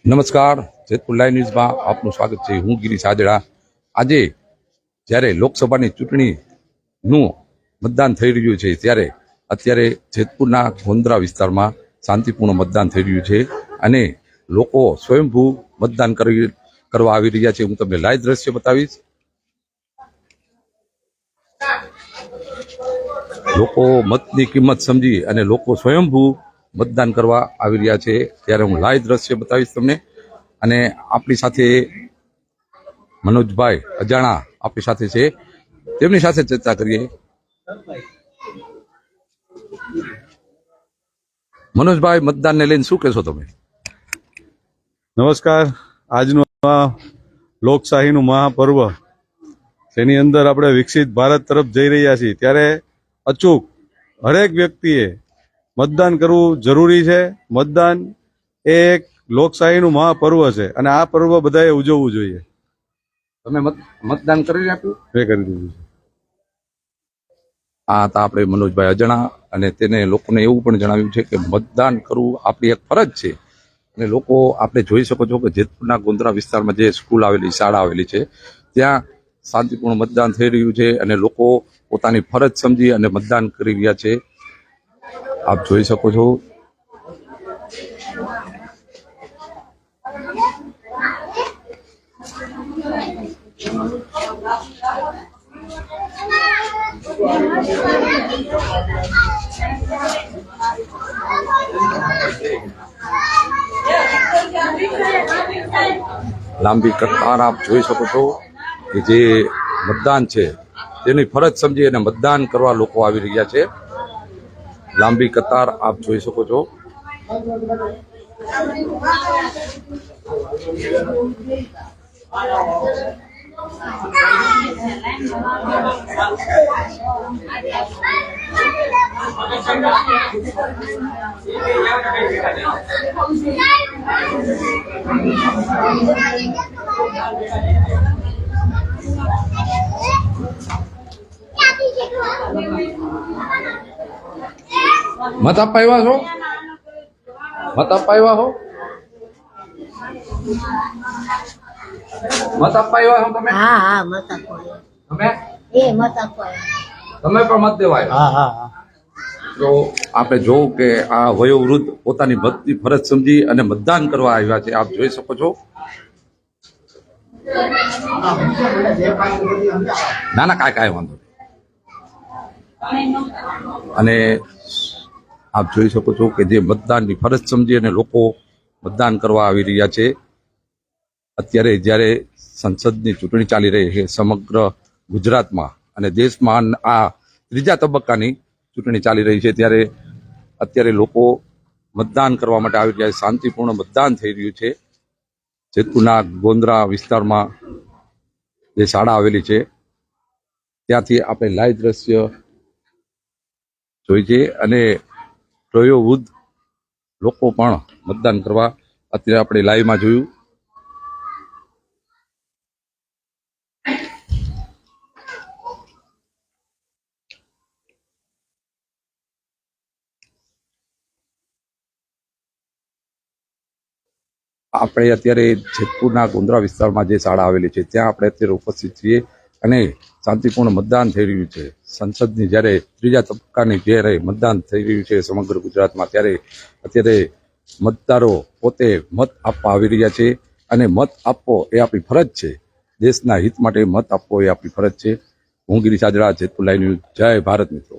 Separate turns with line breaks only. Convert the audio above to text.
નમસ્કાર, જેતપુર લાઈવ ન્યૂઝમાં આપનું સ્વાગત છે. હું ગિરીશ આજડા. આજે જ્યારે લોકસભાની ચૂંટણીનું મતદાન થઈ રહ્યું છે ત્યારે અત્યારે જેતપુરના ગોંદરા વિસ્તારમાં શાંતિપૂર્ણ મતદાન થઈ રહ્યું છે અને લોકો સ્વયંભૂ મતદાન કરવા આવી રહ્યા છે. હું તમને લાઈવ દ્રશ્ય બતાવીશ. લોકો મતની કિંમત સમજી અને લોકો સ્વયંભૂ મતદાન કરવા આવી રહ્યા છે ત્યારે હું લાઈવ દ્રશ્ય બતાવીશ તમને. અને આપણી સાથે મનોજભાઈ અજાણા આપણી સાથે છે, તેમની સાથે ચર્ચા કરીએ. મનોજભાઈ, મતદાનને લઈને શું કહેશો તમે?
નમસ્કાર. આજનું લોકશાહીનું મહાપર્વ, તેની અંદર આપણે વિકસિત ભારત તરફ જઈ રહ્યા છીએ ત્યારે અચૂક હરેક વ્યક્તિએ મતદાન કરવું જરૂરી છે. મતદાન એ એક લોકશાહીનું મહાપર્વ છે અને આ પર્વ બધાએ ઉજવવું જોઈએ.
તમે મતદાન કરી આપ્યું?
મેં કરી દીધું છે.
આ હતા આપણે મનોજભાઈ અજાણા અને તેને લોકોને એવું પણ જણાવ્યું છે કે મતદાન કરવું આપણી એક ફરજ છે. અને લોકો આપણે જોઈ શકો છો કે જેતપુરના ગોંદરા વિસ્તારમાં જે સ્કૂલ આવેલી, શાળા આવેલી છે, ત્યાં શાંતિપૂર્ણ મતદાન થઈ રહ્યું છે અને લોકો પોતાની ફરજ સમજી અને મતદાન કરી રહ્યા છે. આપ જોઈ શકો છો. લાંબી કતાર આપ જોઈ શકો છો કે જે મતદાન છે તેની ફરજ સમજી અને મતદાન કરવા લોકો આવી રહ્યા છે. લાંબી કતાર આપ જોઈ શકો છો. મત આપવા આવ્યા છો? મત આપવા આવ્યા છો? મત આપવા આવ્યા છો તમે?
હા હા, મત આપો.
તમે
મત આપો.
તમે પણ મત દેવા આવ્યા?
હા હા.
તો આપણે જોવું કે આ વયોવૃદ્ધ પોતાની મતની ફરજ સમજી અને મતદાન કરવા આવ્યા છે. આપ જોઈ શકો છો. ના ના, કાંઈ વાંધો નહીં. અને આપ જોઈ શકો છો કે જે મતદાનની ફરજ સમજી અને લોકો મતદાન કરવા આવી રહ્યા છે. અત્યારે જ્યારે સંસદની ચૂંટણી ચાલી રહી છે સમગ્ર ગુજરાતમાં અને દેશમાં, આ ત્રીજા તબક્કાની ચૂંટણી ચાલી રહી છે ત્યારે અત્યારે લોકો મતદાન કરવા માટે આવી રહ્યા છે. શાંતિપૂર્ણ મતદાન થઈ રહ્યું છે. જેતપુરના ગોંદરા વિસ્તારમાં જે શાળા આવેલી છે ત્યાંથી આપણે લાઈવ દ્રશ્ય જોઈ છે અને વયોવૃદ્ધ લોકો પણ મતદાન કરવા અત્યારે આપણે લાઈવમાં જોયું. આપણે અત્યારે જેતપુરના ગોંદરા વિસ્તારમાં જે શાળા આવેલી છે ત્યાં આપણે અત્યારે ઉપસ્થિત છીએ અને શાંતિપૂર્ણ મતદાન થઈ રહ્યું છે. સંસદની જ્યારે ત્રીજા તબક્કાની જ્યારે મતદાન થઈ રહ્યું છે સમગ્ર ગુજરાતમાં, ત્યારે અત્યારે મતદારો પોતે મત આપવા આવી રહ્યા છે અને મત આપવો એ આપણી ફરજ છે. દેશના હિત માટે મત આપવો એ આપણી ફરજ છે. હું ગિરીશ આજડા, જેતપુર લાઈવ ન્યૂઝ. જય ભારત મિત્રો.